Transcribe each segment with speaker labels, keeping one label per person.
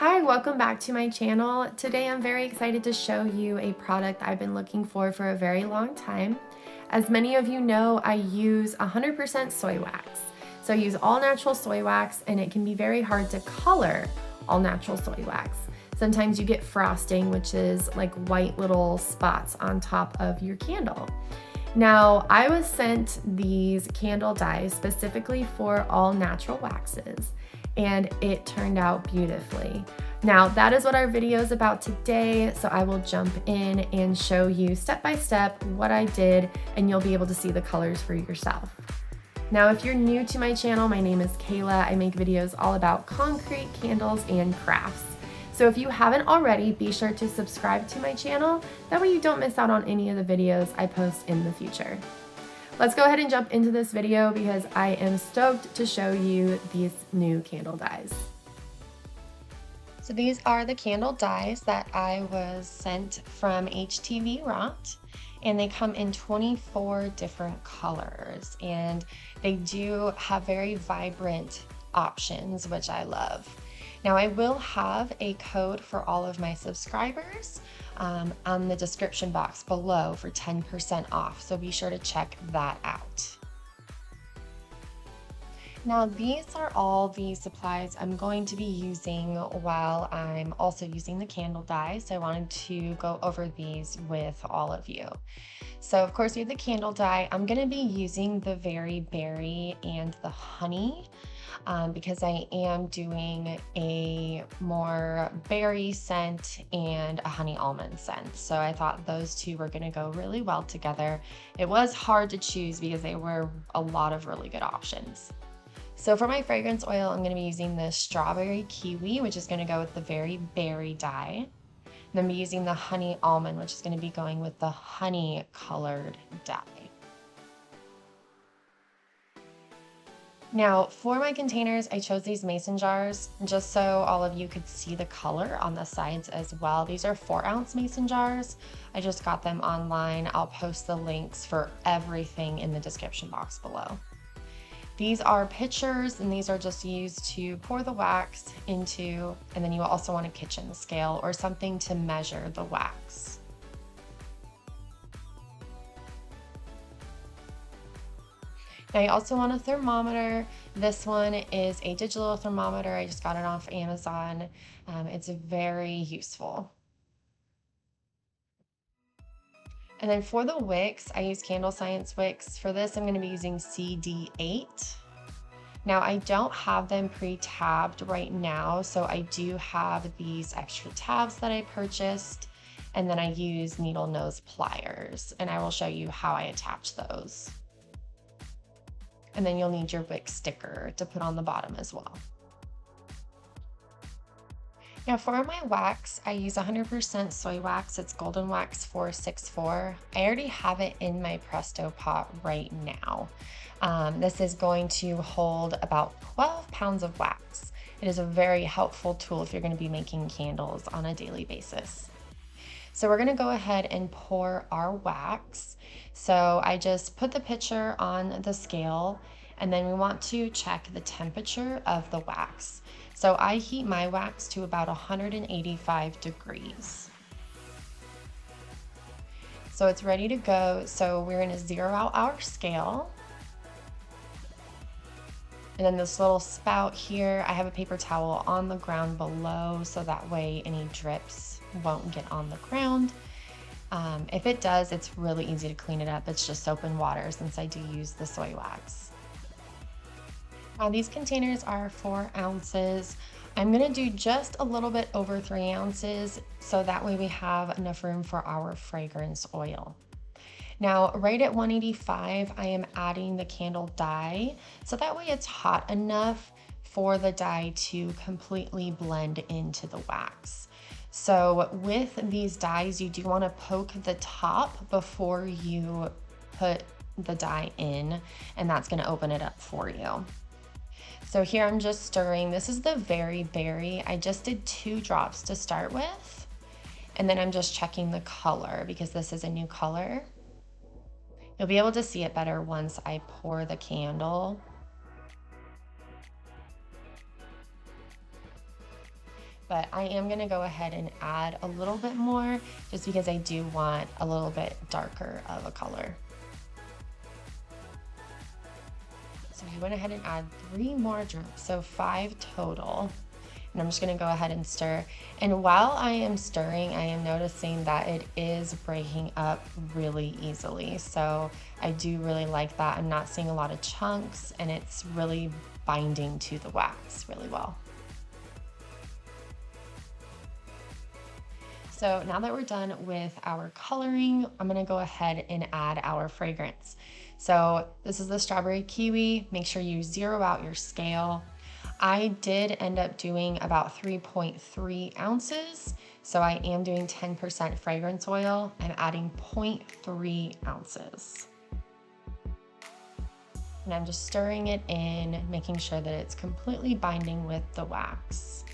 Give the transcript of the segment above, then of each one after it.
Speaker 1: Hi, welcome back to my channel. Today I'm very excited to show you a product I've been looking for a very long time. As many of you know, I use 100% soy wax. So I use all natural soy wax, and it can be very hard to color all natural soy wax. Sometimes you get frosting, which is like white little spots on top of your candle. Now, I was sent these candle dyes specifically for all natural waxes, and it turned out beautifully. Now, that is what our video is about today, so I will jump in and show you step by step what I did, and you'll be able to see the colors for yourself. Now, if you're new to my channel, my name is Kayla. I make videos all about concrete, candles, and crafts. So if you haven't already, be sure to subscribe to my channel. That way you don't miss out on any of the videos I post in the future. Let's go ahead and jump into this video because I am stoked to show you these new candle dyes. So these are the candle dyes that I was sent from HTVRONT, and they come in 24 different colors, and they do have very vibrant options, which I love. Now, I will have a code for all of my subscribers on the description box below for 10% off, so be sure to check that out. Now, these are all the supplies I'm going to be using while I'm also using the candle dyes. So I wanted to go over these with all of you. So of course, we have the candle dye. I'm going to be using the Very Berry and the Honey because I am doing a more berry scent and a honey almond scent. So I thought those two were going to go really well together. It was hard to choose because they were a lot of really good options. So for my fragrance oil, I'm going to be using the Strawberry Kiwi, which is going to go with the Very Berry dye. And I'm using the Honey Almond, which is going to be going with the honey colored dye. Now, for my containers, I chose these mason jars just so all of you could see the color on the sides as well. These are 4-ounce mason jars. I just got them online. I'll post the links for everything in the description box below. These are pitchers, and these are just used to pour the wax into, and then you also want a kitchen scale or something to measure the wax. Now you also want a thermometer. This one is a digital thermometer. I just got it off Amazon. It's very useful. And then for the wicks, I use Candle Science wicks. For this, I'm going to be using CD8. Now, I don't have them pre-tabbed right now, so I do have these extra tabs that I purchased, and then I use needle nose pliers, and I will show you how I attach those. And then you'll need your wick sticker to put on the bottom as well. Now for my wax, I use 100% soy wax. It's Golden Wax 464. I already have it in my Presto pot right now. This is going to hold about 12 pounds of wax. It is a very helpful tool if you're going to be making candles on a daily basis. So we're going to go ahead and pour our wax. So I just put the pitcher on the scale, and then we want to check the temperature of the wax. So I heat my wax to about 185 degrees. So it's ready to go. So we're going to zero out our scale. And then this little spout here, I have a paper towel on the ground below, so that way any drips won't get on the ground. If it does, it's really easy to clean it up. It's just soap and water since I do use the soy wax. Now these containers are 4 ounces. I'm going to do just a little bit over 3 ounces, so that way we have enough room for our fragrance oil. Now, right at 185, I am adding the candle dye, so that way it's hot enough for the dye to completely blend into the wax. So with these dyes, you do want to poke the top before you put the dye in, and that's going to open it up for you. So here I'm just stirring. This is the Very Berry. I just did 2 drops to start with, and then I'm just checking the color because this is a new color. You'll be able to see it better once I pour the candle. but I am gonna go ahead and add a little bit more just because I do want a little bit darker of a color. So I went ahead and add 3 more drips, so 5 total. And I'm just gonna go ahead and stir. And while I am stirring, I am noticing that it is breaking up really easily. So I do really like that. I'm not seeing a lot of chunks, and it's really binding to the wax really well. So now that we're done with our coloring, I'm gonna go ahead and add our fragrance. So this is the strawberry kiwi. Make sure you zero out your scale. I did end up doing about 3.3 ounces. So I am doing 10% fragrance oil. I'm adding 0.3 ounces. And I'm just stirring it in, making sure that it's completely binding with the wax.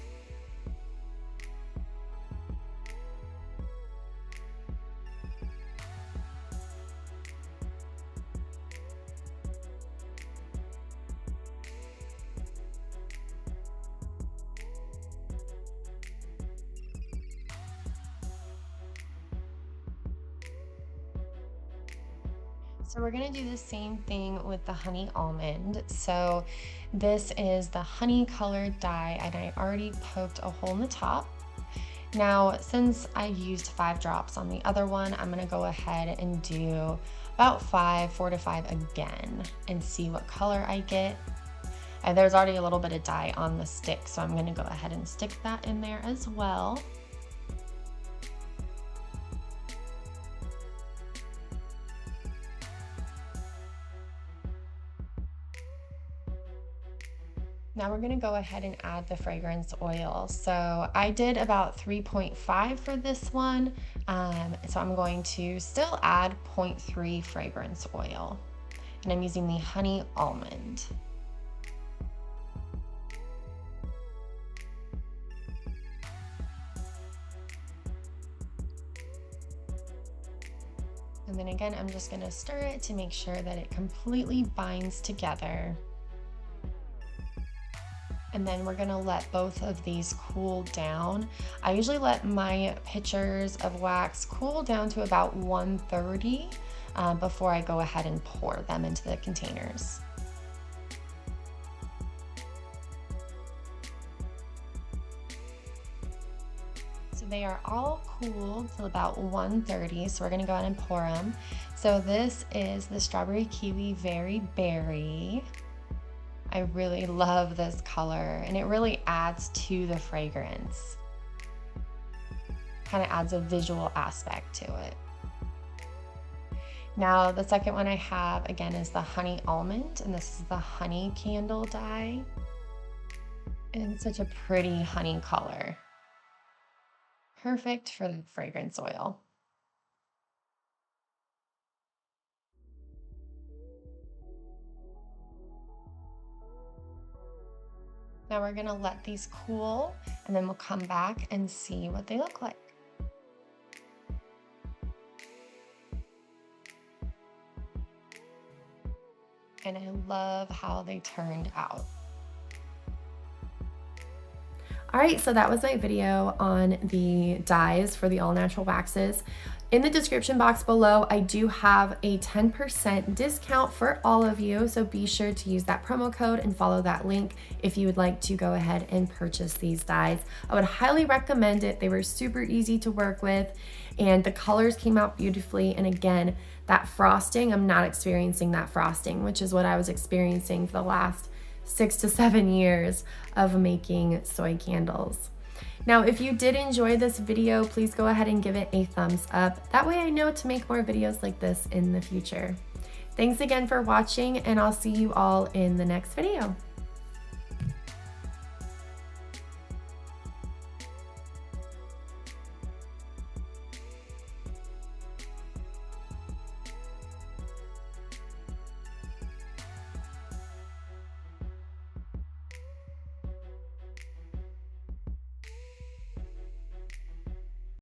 Speaker 1: So we're gonna do the same thing with the honey almond. So this is the honey colored dye, and I already poked a hole in the top. Now, since I used 5 drops on the other one, I'm gonna go ahead and do about 4 to 5 again and see what color I get. And there's already a little bit of dye on the stick, so I'm gonna go ahead and stick that in there as well. Now we're gonna go ahead and add the fragrance oil. So I did about 3.5 for this one. So I'm going to still add 0.3 fragrance oil. And I'm using the honey almond. And then again, I'm just gonna stir it to make sure that it completely binds together. And then we're gonna let both of these cool down. I usually let my pitchers of wax cool down to about 130 before I go ahead and pour them into the containers. So they are all cooled to about 130, so we're gonna go ahead and pour them. So this is the strawberry kiwi very berry. I really love this color, and it really adds to the fragrance. Kind of adds a visual aspect to it. Now, the second one I have, again, is the honey almond, and this is the honey candle dye. And it's such a pretty honey color. Perfect for the fragrance oil. Now we're gonna let these cool, and then we'll come back and see what they look like. And I love how they turned out. All right, so that was my video on the dyes for the all natural waxes. In the description box below, I do have a 10% discount for all of you, so be sure to use that promo code and follow that link if you would like to go ahead and purchase these dyes. I would highly recommend it. They were super easy to work with, and the colors came out beautifully. And again, that frosting, I'm not experiencing that frosting, which is what I was experiencing for the last 6 to 7 years of making soy candles. Now, if you did enjoy this video, please go ahead and give it a thumbs up. That way I know to make more videos like this in the future. Thanks again for watching, and I'll see you all in the next video.